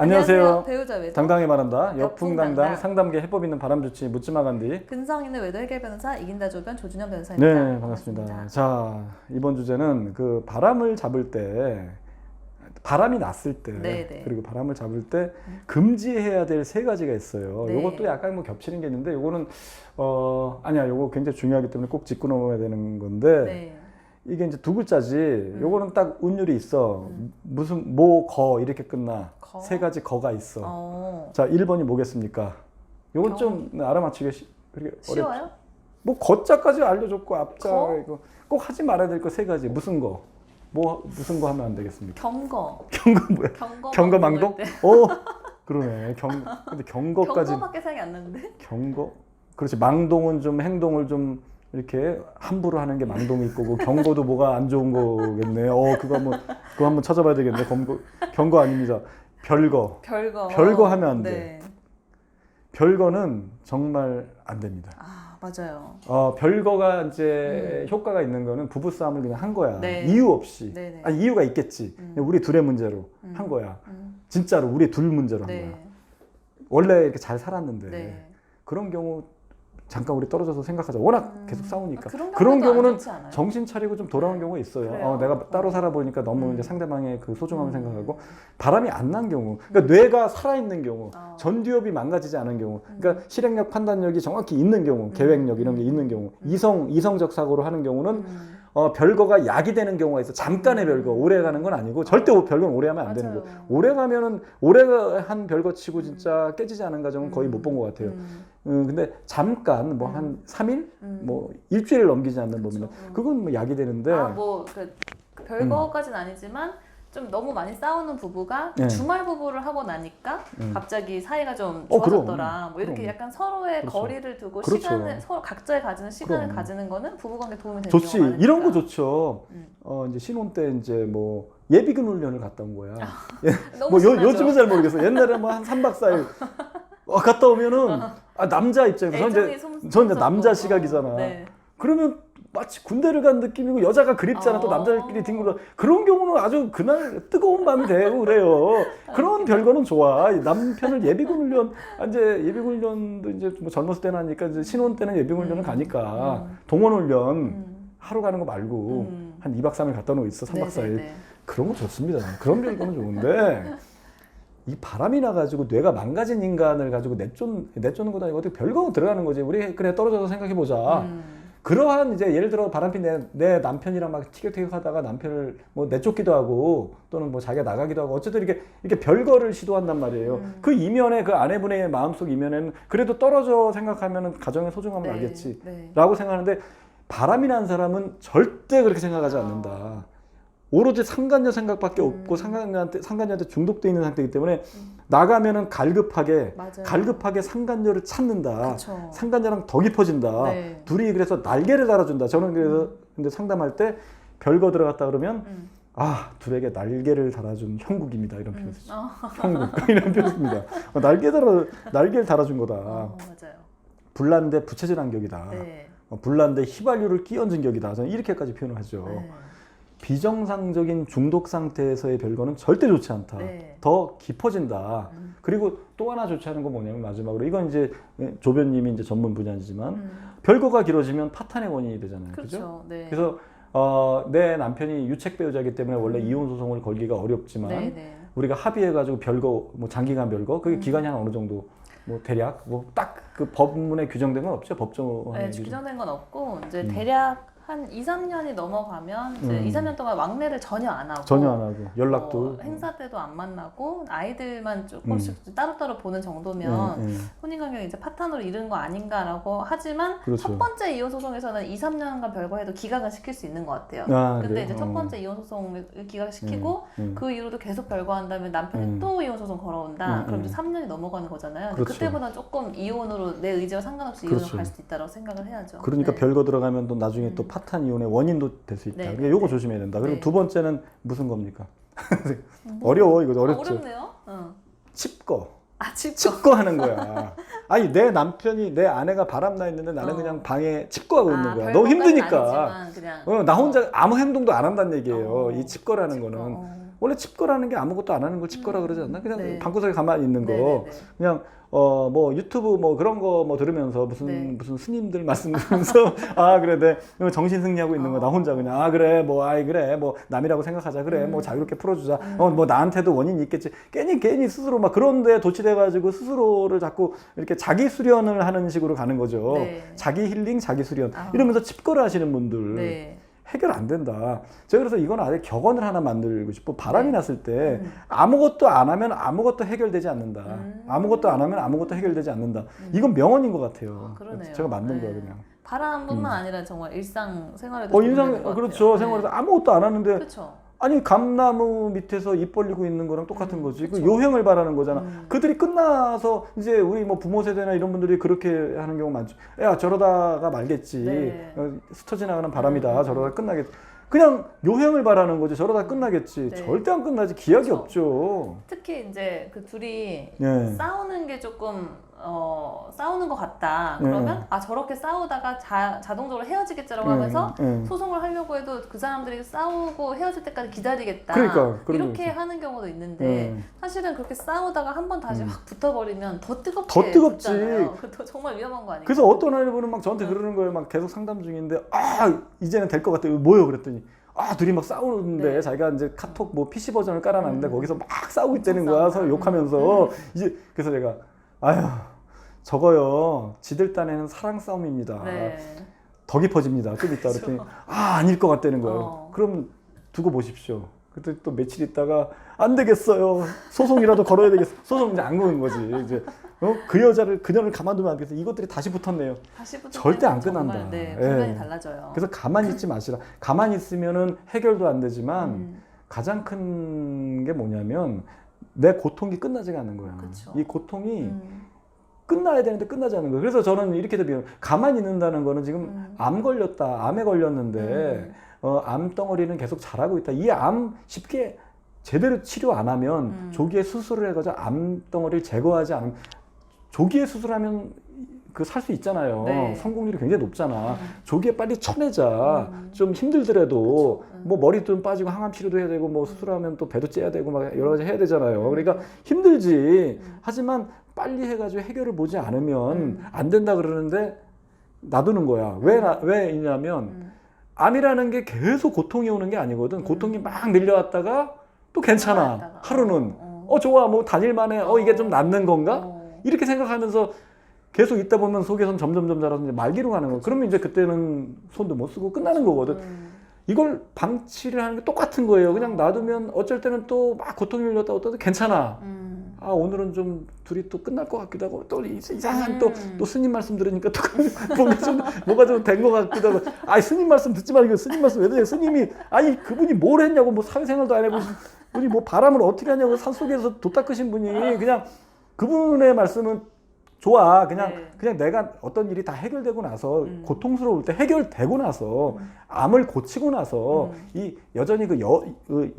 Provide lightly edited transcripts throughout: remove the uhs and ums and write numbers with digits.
안녕하세요. 배우자 외도 당당히 말한다. 역풍당당 역풍당당. 상담계 해법 있는 바람좋지 묻지마 간디. 근성 있는 외도 해결 변호사 이긴다 조변 조준현 변호사입니다. 네, 반갑습니다. 자, 이번 주제는 그 바람을 잡을 때, 바람이 났을 때, 네네. 그리고 바람을 잡을 때 금지해야 될 세 가지가 있어요. 네. 요것도 약간 뭐 겹치는 게 있는데, 요거는 아니야, 요거 굉장히 중요하기 때문에 꼭 짚고 넘어가야 되는 건데. 네. 이게 이제 두 글자지. 요거는 딱 운율이 있어. 무슨 모, 거 이렇게 끝나. 거? 세 가지 거가 있어. 어. 자, 1번이 뭐겠습니까? 요건 경. 좀 알아맞히기 그렇게 쉬워요? 뭐 거자까지 알려줬고 앞자 거? 이거 꼭 하지 말아야 될 거 세 가지. 무슨 거? 뭐 무슨 거 하면 안 되겠습니까? 경거. 경거 뭐야? 경거망동? 그러네. 근데 경거까지 경거밖에 생각이 안 나는데? 경거? 그렇지. 망동은 좀 행동을 좀 이렇게 함부로 하는 게 망동일 거고 경거도 뭐가 안 좋은 거겠네. 그거 한번 찾아봐야 되겠네. 경거 아닙니다. 별거. 별거 하면 안 돼. 네. 별거는 정말 안 됩니다. 아 맞아요. 별거가 이제 효과가 있는 거는 부부싸움을 그냥 한 거야. 네. 이유 없이. 네네. 아니, 이유가 있겠지. 우리 둘의 문제로 한 거야. 진짜로 우리 둘 문제로 한 네. 거야. 원래 이렇게 잘 살았는데 네. 그런 경우 잠깐 우리 떨어져서 생각하자. 워낙 계속 싸우니까. 그런 경우는 좋지 않아요? 정신 차리고 좀 돌아오는 경우가 있어요. 그래요? 내가 따로 살아보니까 너무 이제 상대방의 그 소중함을 생각하고 바람이 안 난 경우, 그러니까 뇌가 살아있는 경우, 전두엽이 망가지지 않은 경우, 그러니까 실행력, 판단력이 정확히 있는 경우, 계획력 이런 게 있는 경우, 이성적 사고로 하는 경우는 별거가 약이 되는 경우가 있어. 잠깐의 별거, 오래 가는 건 아니고 절대 별거는 오래 하면 안 되는 맞아요. 거예요. 오래 가면은 오래 한 별거 치고 진짜 깨지지 않은 가정은 거의 못 본 것 같아요. 근데 잠깐 뭐 한 3일, 뭐 일주일을 넘기지 않는 범위는 그건 뭐 약이 되는데. 그 별거까지는 아니지만 좀 너무 많이 싸우는 부부가 네. 주말 부부를 하고 나니까 갑자기 사이가 좀 그럼. 좋아졌더라. 뭐 이렇게 그럼. 약간 서로의 그렇죠. 거리를 두고 그렇죠. 시간을 서로 각자에 가지는 시간을 그럼. 가지는 거는 부부관계 도움이 되는 좋지. 경우가 많으니까. 이런 거 좋죠. 이제 신혼 때 이제 뭐 예비군 훈련을 갔다 온 거야. 너무 뭐 신나죠? 요즘은 잘 모르겠어. 옛날에 뭐 한 3박 4일 갔다 오면은 남자 입장에서 전 이제 남자 시각이잖아. 네. 그러면 마치 군대를 간 느낌이고 여자가 그립잖아. 또 남자들끼리 뒹굴어. 그런 경우는 아주 그날 뜨거운 밤이 되고 그래요. 그런 별거는 좋아. 남편을 예비군 훈련, 이제 예비군 훈련도 이제 뭐 젊었을 때는 하니까 이제 신혼 때는 예비군 훈련을 가니까 동원 훈련 하루 가는 거 말고 한 2박 3일 갔다 오고 있어. 3박 4일. 네네네. 그런 거 좋습니다. 그런 별거는 좋은데 이 바람이 나가지고 뇌가 망가진 인간을 가지고 내쫓는 것도 아니고 어떻게 별거 들어가는 거지. 우리 그래 떨어져서 생각해 보자. 그러한 이제 예를 들어 바람피 내 남편이랑 막 티격태격하다가 남편을 뭐 내쫓기도 하고 또는 뭐 자기가 나가기도 하고 어쨌든 이렇게 별거를 시도한단 말이에요. 그 이면에 그 아내분의 마음속 이면에는 그래도 떨어져 생각하면은 가정의 소중함을 네. 알겠지라고 생각하는데 바람이 난 사람은 절대 그렇게 생각하지 않는다. 오로지 상간녀 생각밖에 없고 상간녀한테 중독돼 있는 상태이기 때문에 나가면은 갈급하게 상간녀를 찾는다. 그쵸. 상간녀랑 더 깊어진다. 네. 둘이 그래서 날개를 달아준다. 저는 그래서 근데 상담할 때 별거 들어갔다 그러면 둘에게 날개를 달아준 형국입니다. 이런 표현 쓰죠. 형국 이런 표현 씁니다. 날개를 달아준 거다. 맞아요. 불난데 부채질한 격이다. 네. 불난데 휘발유를 끼얹은 격이다. 저는 이렇게까지 표현을 하죠. 네. 비정상적인 중독 상태에서의 별거는 절대 좋지 않다. 네. 더 깊어진다. 그리고 또 하나 좋지 않은 건 뭐냐면 마지막으로 이건 이제 조변님이 이제 전문 분야지만 별거가 길어지면 파탄의 원인이 되잖아요. 그죠? 네. 그래서 내 남편이 유책 배우자이기 때문에 원래 이혼 소송을 걸기가 어렵지만 네. 우리가 합의해가지고 별거 뭐 장기간 별거 그게 기간이 한 어느 정도 뭐 대략 뭐 딱 그 법문에 규정된 건 없죠? 법정에 규정된 건 없고 이제 대략 한 2, 3년이 넘어가면 이제 2, 3년 동안 왕래를 전혀 안 하고 연락도 행사 때도 안 만나고 아이들만 조금씩 따로따로 보는 정도면 혼인관계가 이제 파탄으로 이른 거 아닌가라고 하지만 그렇죠. 첫 번째 이혼 소송에서는 2, 3년간 별거해도 기각을 시킬 수 있는 것 같아요. 근데 그래요? 이제 첫 번째 이혼 소송을 기각시키고 그 이후로도 계속 별거한다면 남편이 또 이혼 소송 걸어온다. 그럼 이제 3년이 넘어가는 거잖아요. 근데 그렇죠. 그때보다 조금 이혼으로 내 의지와 상관없이 이혼을 갈 수도 있다고 생각을 해야죠. 그러니까 네. 별거 들어가면 또 나중에 또 파탄 이혼의 원인도 될 수 있다. 그러니까 요거 조심해야 된다. 그리고 두 번째는 무슨 겁니까? 어려워. 이거 어렵죠. 어렵네요. 칩거. 칩거 하는 거야. 아니 내 아내가 바람나 있는데 나는 그냥 방에 칩거하고 있는 거야. 너무 힘드니까. 그냥 나 혼자 아무 행동도 안 한다는 얘기예요. 이 칩거라는 거는 원래 칩거라는 게 아무것도 안 하는 걸 칩거라 그러지 않나? 그냥 네. 방구석에 가만히 있는 거. 네네네. 그냥 뭐 유튜브 뭐 그런 거 뭐 들으면서 무슨 스님들 말씀 들으면서 아 그래 내 정신 승리하고 있는 거 나 혼자 그냥 아 그래 뭐 아이 그래 뭐 남이라고 생각하자 그래 뭐 자유롭게 풀어주자 뭐 나한테도 원인이 있겠지 괜히 스스로 막 그런데 도취돼 가지고 스스로를 자꾸 이렇게 자기 수련을 하는 식으로 가는 거죠. 네. 자기 힐링 자기 수련 이러면서 칩거를 하시는 분들 네. 해결 안 된다. 제가 그래서 이건 아예 격언을 하나 만들고 싶고 바람이 네. 났을 때 아무것도 안 하면 아무것도 해결되지 않는다. 아무것도 안 하면 아무것도 해결되지 않는다. 이건 명언인 것 같아요. 그러네요. 제가 만든 네. 거예요, 그냥. 바람뿐만 아니라 정말 일상 생활에도 인상 그렇죠. 생활에서 아무것도 안 하는데 그렇죠. 아니 감나무 밑에서 입 벌리고 있는 거랑 똑같은 거지. 그 그쵸. 요행을 바라는 거잖아. 그들이 끝나서 이제 우리 뭐 부모 세대나 이런 분들이 그렇게 하는 경우 많죠. 야 저러다가 말겠지. 네. 스쳐 지나가는 바람이다. 저러다 끝나겠지. 그냥 요행을 바라는 거지. 저러다 끝나겠지. 네. 절대 안 끝나지. 기약이 그쵸. 없죠. 특히 이제 그 둘이 예. 싸우는 게 조금 싸우는 것 같다. 예. 그러면 아 저렇게 싸우다가 자동적으로 헤어지겠지라고 하면서 예. 소송을 하려고 해도 그 사람들이 싸우고 헤어질 때까지 기다리겠다. 그러니까, 그런 이렇게 거죠. 하는 경우도 있는데 예. 사실은 그렇게 싸우다가 한 번 다시 확 붙어버리면 더 뜨겁게 더 뜨겁지. 붙잖아요. 그거 정말 위험한 거 아니에요? 그래서 어떤 아이분은 막 저한테 그러는 거예요. 막 계속 상담 중인데 아 이제는 될 것 같아. 뭐요? 그랬더니 아 둘이 막 싸우는데 네. 자기가 이제 카톡 뭐 PC 버전을 깔아놨는데 거기서 막 싸우고 있다는 거야. 서로 싸우나. 욕하면서 이제 그래서 내가 아휴 저거요 지들 딴에는 사랑 싸움입니다. 네. 더 깊어집니다. 좀 이따 그랬더니 아 아닐 것 같다는 거예요. 그럼 두고 보십시오. 그때 또 며칠 있다가 안 되겠어요. 소송이라도 걸어야 되겠어. 소송 이제 안 거는 거지. 이제 그녀를 가만두면 안 되겠어. 이것들이 다시 붙었네요. 다시 붙을 절대 안 때는 끝난다. 정말, 네, 예. 불변이 달라져요. 그래서 가만히 있지 마시라. 가만히 있으면은 해결도 안 되지만 가장 큰 게 뭐냐면 내 고통이 끝나지가 않는 거야. 그쵸. 이 고통이 끝나야 되는데 끝나지 않는 거예요. 그래서 저는 이렇게 대비해요. 가만히 있는다는 거는 지금 암 걸렸다, 암에 걸렸는데 암덩어리는 계속 자라고 있다. 이 암 쉽게 제대로 치료 안 하면 조기에 수술을 해가지고 암덩어리를 제거하지 않으면 조기에 수술하면 그 살 수 있잖아요. 네. 성공률이 굉장히 높잖아. 조기에 빨리 쳐내자. 좀 힘들더라도 뭐 머리 좀 빠지고 항암 치료도 해야 되고 뭐 수술하면 또 배도 째야 되고 막 여러 가지 해야 되잖아요. 그러니까 힘들지. 하지만 빨리 해가지고 해결을 보지 않으면 안 된다 그러는데 놔두는 거야. 왜냐면 암이라는 게 계속 고통이 오는 게 아니거든. 고통이 막 밀려왔다가 또 괜찮아. 하루는 좋아 뭐 단일만에 이게 좀 낫는 건가? 이렇게 생각하면서 계속 있다 보면 속에선 점점 자라서 이제 말기로 가는 거. 그러면 이제 그때는 손도 못 쓰고 끝나는 거거든. 이걸 방치를 하는 게 똑같은 거예요. 그냥 놔두면 어쩔 때는 또 막 고통이 밀렸다 어떨 때 괜찮아. 아 오늘은 좀 둘이 또 끝날 것 같기도 하고 또 이상한 또 스님 말씀 들으니까 또 뭐가 좀 된 것 같기도 하고. 아 스님 말씀 듣지 말고 스님 말씀 왜 들어요? 스님이 아니 그분이 뭘 했냐고 뭐 사회생활도 안 해보신 분이 뭐 바람을 어떻게 하냐고 산속에서 도 닦으신 분이 그냥 그분의 말씀은 좋아. 그냥 내가 어떤 일이 다 해결되고 나서 고통스러울 때 해결되고 나서 암을 고치고 나서 이 여전히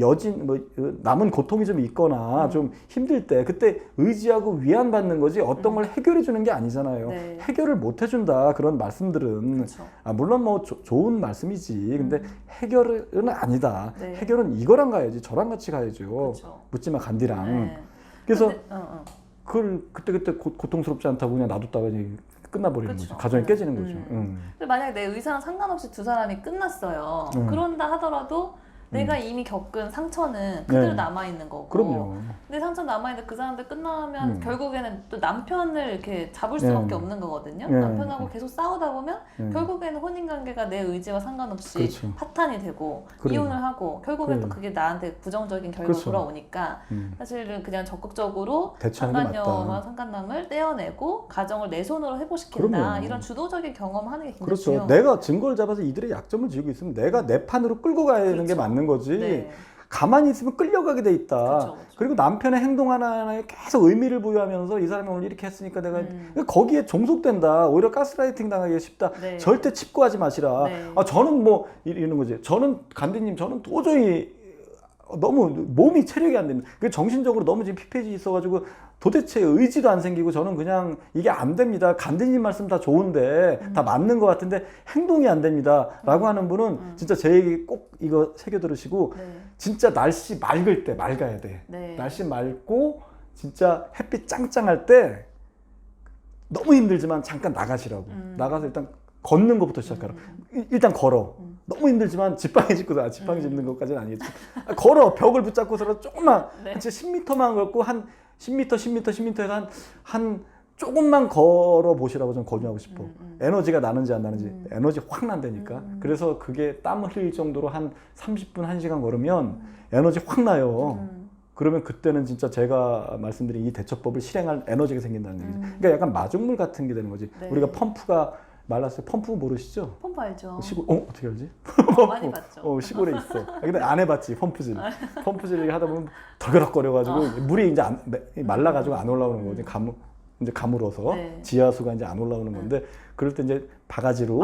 여진 남은 고통이 좀 있거나 좀 힘들 때 그때 의지하고 위안받는 거지 어떤 걸 해결해 주는 게 아니잖아요. 네. 해결을 못 해준다 그런 말씀들은 그렇죠. 물론 뭐 좋은 말씀이지. 근데 해결은 아니다. 네. 해결은 이거랑 가야지 저랑 같이 가야죠. 그렇죠. 묻지마 간디랑. 네. 그래서 근데, 그걸 그때 고통스럽지 않다고 그냥 놔뒀다가 이제 끝나버리는 그쵸. 거죠. 가정이 깨지는 거죠. 근데 만약에 내 의사랑 상관없이 두 사람이 끝났어요. 그런다 하더라도 내가 이미 겪은 상처는 그대로 네. 남아있는 거고. 그럼요. 근데 상처 남아있는데 그 사람들 끝나면 결국에는 또 남편을 이렇게 잡을 수밖에 네. 없는 거거든요. 네. 남편하고 계속 싸우다 보면 결국에는 혼인관계가 내 의지와 상관없이 그렇죠. 파탄이 되고 그래요. 이혼을 하고 결국엔 또 그래요. 그게 나한테 부정적인 결과가 그렇죠. 돌아오니까 사실은 그냥 적극적으로 대처하는 게 상간녀와 맞다. 상간남을 떼어내고 가정을 내 손으로 회복시킨다. 그럼요. 이런 주도적인 경험하는 게 굉장히 그렇죠. 중요한 내가 증거를 잡아서 이들의 약점을 지고 있으면 내가 내 판으로 끌고 가야 되는 게 그렇죠. 맞는 거지. 네. 가만히 있으면 끌려가게 돼 있다. 그렇죠. 그리고 남편의 행동 하나하나에 계속 의미를 부여하면서 이 사람이 오늘 이렇게 했으니까 내가 거기에 종속된다. 오히려 가스라이팅 당하기 쉽다. 네. 절대 칩고하지 마시라. 네. 저는 뭐 이러는 거지. 저는 간디님 저는 도저히 너무 몸이 체력이 안 됩니다. 그 정신적으로 너무 지금 피폐해져 있어가지고 도대체 의지도 안 생기고 저는 그냥 이게 안 됩니다. 간디님 말씀 다 좋은데 다 맞는 것 같은데 행동이 안 됩니다. 라고 하는 분은 진짜 제 얘기 꼭 이거 새겨 들으시고 네. 진짜 날씨 맑을 때 맑아야 돼. 네. 날씨 맑고 진짜 햇빛 짱짱할 때 너무 힘들지만 잠깐 나가시라고. 나가서 일단 걷는 것부터 시작하라. 일단 걸어. 너무 힘들지만 지팡이 짚고 지팡이 짚는 것까지는 아니겠지. 걸어. 벽을 붙잡고서라도 조금만 네. 진짜 10m만 걷고 한 10m에서 한 조금만 걸어 보시라고 좀 권유하고 싶어. 에너지가 나는지 안 나는지. 에너지 확 난다니까. 그래서 그게 땀 흘릴 정도로 한 30분, 1시간 걸으면 에너지 확 나요. 그러면 그때는 진짜 제가 말씀드린 이 대처법을 실행할 에너지가 생긴다는 얘기죠. 그러니까 약간 마중물 같은 게 되는 거지. 네. 우리가 펌프가 말랐어요. 펌프 모르시죠? 펌프 알죠? 시골, 어떻게 알지? 많이 봤죠. 시골에 있어. 근데 안 해봤지, 펌프질. 펌프질 하다 보면 덜그럭거려가지고 물이 이제 말라가지고 안 올라오는 거지. 이제 가물어서 네. 지하수가 이제 안 올라오는 건데 그럴 때 이제 바가지로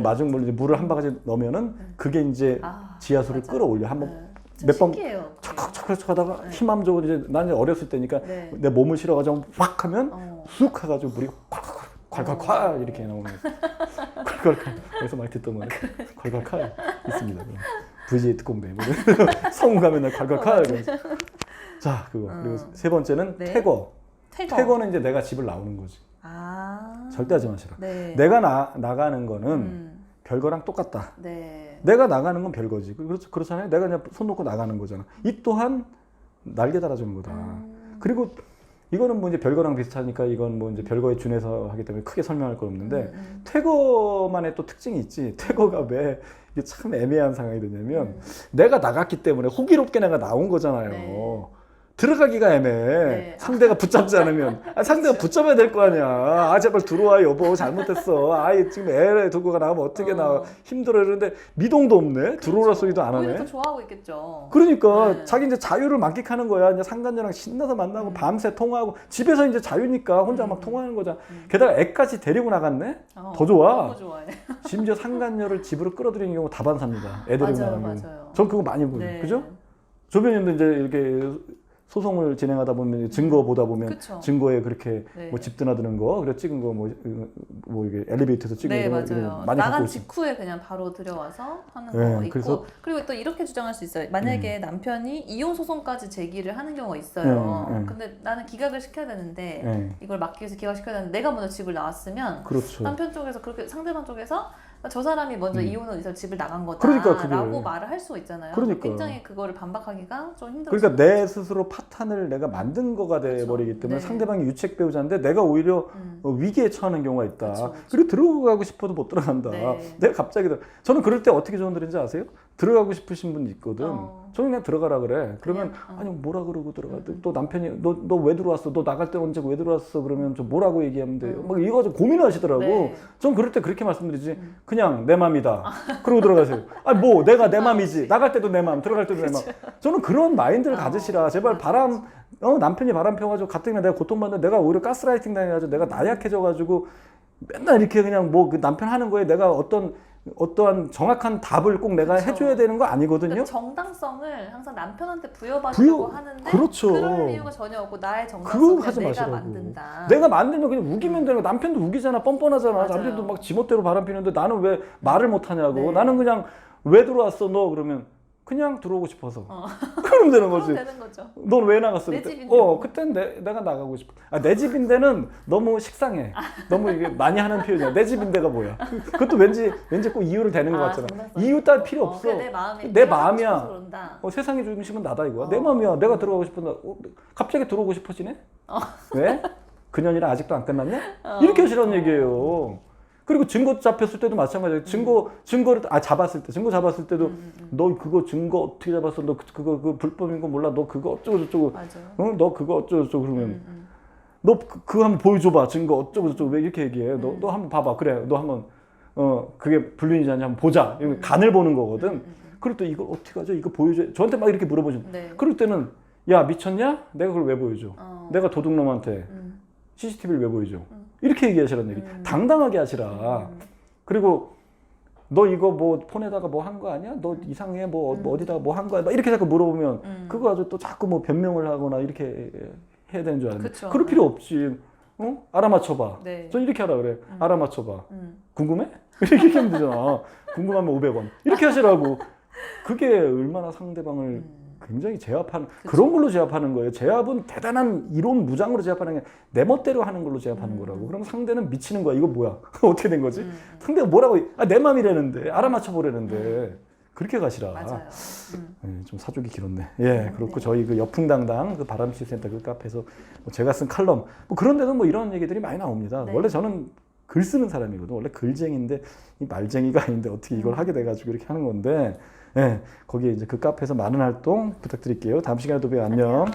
마중물 이제 물을 한 바가지 넣으면은 그게 이제 지하수를 맞아. 끌어올려 한번 몇 번 신기해요. 척척척척 하다가 힘함 주고 이제 나는 어렸을 때니까 네. 내 몸을 실어가지고 확 하면 쑥 해가지고 물이 콸콸콸 이렇게 나오는 거예요. 콸콸콸. 그래서 많이 듣던 말 콸콸콸 있습니다. VJ 특공대 성우 가면 콸콸콸. 자 그거 그리고 세 번째는 네. 퇴거. 퇴거. 퇴거는 이제 내가 집을 나오는 거지. 절대 하지 마시라. 네. 내가 나가는 거는 별거랑 똑같다. 네. 내가 나가는 건 별거지. 그렇잖아요. 내가 그냥 손 놓고 나가는 거잖아. 이 또한 날개 달아주는 거다. 그리고 이거는 뭐 이제 별거랑 비슷하니까 이건 뭐 이제 별거에 준해서 하기 때문에 크게 설명할 건 없는데 퇴거만의 또 특징이 있지. 퇴거가 왜 이게 참 애매한 상황이 되냐면 내가 나갔기 때문에 호기롭게 내가 나온 거잖아요. 네. 들어가기가 애매해. 네. 상대가 붙잡지 않으면. 상대가 붙잡아야 될 거 아니야. 제발 들어와, 여보. 잘못했어. 지금 애 두고 나가면 어떻게 나와. 힘들어. 이러는데 미동도 없네. 들어오라 소리도 안 오히려 하네. 더 좋아하고 있겠죠. 그러니까 네. 자기 이제 자유를 만끽하는 거야. 이제 상간녀랑 신나서 만나고 밤새 통화하고 집에서 이제 자유니까 혼자 막 통화하는 거잖아. 게다가 애까지 데리고 나갔네. 더 좋아. 너무 좋아해. 심지어 상간녀를 집으로 끌어들이는 경우 다반사입니다. 애 데리고 나가는 거. 맞아요. 전 그거 많이 보여요. 네. 그죠? 조변님도 이제 이렇게 소송을 진행하다 보면 증거 보다 보면 그쵸. 증거에 그렇게 네. 뭐 집 드나드는 거, 그래 찍은 거 뭐 이게 엘리베이터에서 찍은 네, 거 맞아요. 많이 나간 갖고 있어요. 직후에 그냥 바로 들여와서 하는 네, 거 있고 그래서- 그리고 또 이렇게 주장할 수 있어요. 만약에 남편이 이혼 소송까지 제기를 하는 경우가 있어요. 근데 나는 기각을 시켜야 되는데 네. 이걸 막기 위해서 기각시켜야 되는데 내가 먼저 집을 나왔으면 그렇죠. 남편 쪽에서 그렇게 상대방 쪽에서 저 사람이 먼저 이혼을 해서 집을 나간 그러니까 그게- 거다라고 말을 할 수 있잖아요. 그러니까. 굉장히 그거를 반박하기가 좀 힘들어요. 그러니까 내 스스로 파탄을 내가 만든 거가 돼 버리기 때문에 네. 상대방이 유책 배우자인데 내가 오히려 위기에 처하는 경우가 있다. 그쵸. 그리고 들어가고 싶어도 못 들어간다. 네. 내가 갑자기 저는 그럴 때 어떻게 조언 드리는지 아세요? 들어가고 싶으신 분 있거든. 저는 그냥 들어가라 그래. 그러면 아니 뭐라 그러고 들어가. 또 남편이 너 왜 들어왔어? 너 나갈 때 언제 왜 들어왔어? 그러면 저 뭐라고 얘기하면 돼요. 막 이거 가지고 고민하시더라고. 네. 전 그럴 때 그렇게 말씀드리지. 그냥 내 맘이다. 그러고 들어가세요. 뭐 내가 내 맘이지. 나갈 때도 내 맘, 들어갈 때도 내 맘. 저는 그런 마인드를 가지시라. 제발 남편이 바람 펴가지고 가뜩이나 내가 고통받는데 내가 오히려 가스라이팅 당해가지고 내가 나약해져가지고 맨날 이렇게 그냥 뭐 그 남편 하는 거에 내가 어떠한 정확한 답을 꼭 내가 그쵸. 해줘야 되는 거 아니거든요. 그러니까 정당성을 항상 남편한테 부여받으려고 하는데 그렇죠. 그럴 이유가 전혀 없고 나의 그거 정당성을 하지 내가 마시라고. 만든다. 내가 만들면 그냥 우기면 되는 거. 남편도 우기잖아. 뻔뻔하잖아. 맞아요. 남편도 막 지멋대로 바람 피는데 나는 왜 말을 못 하냐고. 네. 나는 그냥 왜 들어왔어 너 그러면 그냥 들어오고 싶어서. 그러면 되는 거지. 그럼 되는 거죠. 넌 왜 나갔어? 내 그때? 집인데. 그땐 내가 나가고 싶어. 내 집인데는 너무 식상해. 너무 이게 많이 하는 표현이야. 내 집인데가 뭐야? 그것도 왠지 꼭 이유를 대는 것 같잖아. 정당성. 이유 딸 필요 없어. 그래, 내 마음이 내 마음이야. 싶어서 그런다. 세상의 중심은 나다 이거야. 내 마음이야. 내가 들어가고 싶은데 갑자기 들어오고 싶어지네? 왜? 그년이랑 아직도 안 끝났냐? 이렇게 하시라는 얘기예요. 그리고 증거 잡혔을 때도 마찬가지예요. 증거를 잡았을 때도 너 그거 증거 어떻게 잡았어? 너 그거 불법인 거 몰라? 너 그거 어쩌고 저쩌고. 맞아요. 너 그거 어쩌고 저쩌고 그러면 너 그거 한번 보여줘봐. 증거 어쩌고 저쩌고 왜 이렇게 얘기해? 너 한번 봐봐. 그래. 너 한번 그게 불륜이지 않냐 한번 보자. 간을 보는 거거든. 그럴 때 이걸 어떻게 하죠? 이거 보여줘. 저한테 막 이렇게 물어보죠. 네. 그럴 때는 야 미쳤냐? 내가 그걸 왜 보여줘? 내가 도둑놈한테 CCTV를 왜 보여줘? 이렇게 얘기하시라는 얘기. 당당하게 하시라. 그리고 너 이거 뭐 폰에다가 뭐 한 거 아니야? 너 이상해? 뭐 어디다가 뭐 한 거야? 막 이렇게 자꾸 물어보면 그거 가지고 또 자꾸 뭐 변명을 하거나 이렇게 해야 되는 줄 아는데 그쵸. 그럴 필요 없지. 어? 알아맞혀봐. 네. 전 이렇게 하라 그래. 알아맞혀봐. 궁금해? 이렇게 하면 되잖아. 궁금하면 500원. 이렇게 하시라고. 그게 얼마나 상대방을 굉장히 제압하는 그런 걸로 제압하는 거예요. 제압은 대단한 이론 무장으로 제압하는 게 내 멋대로 하는 걸로 제압하는 거라고. 그럼 상대는 미치는 거야. 이거 뭐야? 어떻게 된 거지? 상대가 뭐라고? 아, 내 맘이라는데 알아맞혀 보라는데 그렇게 가시라. 맞아요. 네, 좀 사족이 길었네. 예, 그렇고 저희 그 여풍당당 그 바람치유센터 그 카페에서 뭐 제가 쓴 칼럼 뭐 그런 데서 뭐 이런 얘기들이 많이 나옵니다. 네. 원래 저는 글 쓰는 사람이거든. 원래 글쟁인데 이 말쟁이가 아닌데 어떻게 이걸 하게 돼가지고 이렇게 하는 건데, 예, 거기에 이제 그 카페에서 많은 활동 부탁드릴게요. 다음 시간에 또 봬요. 안녕.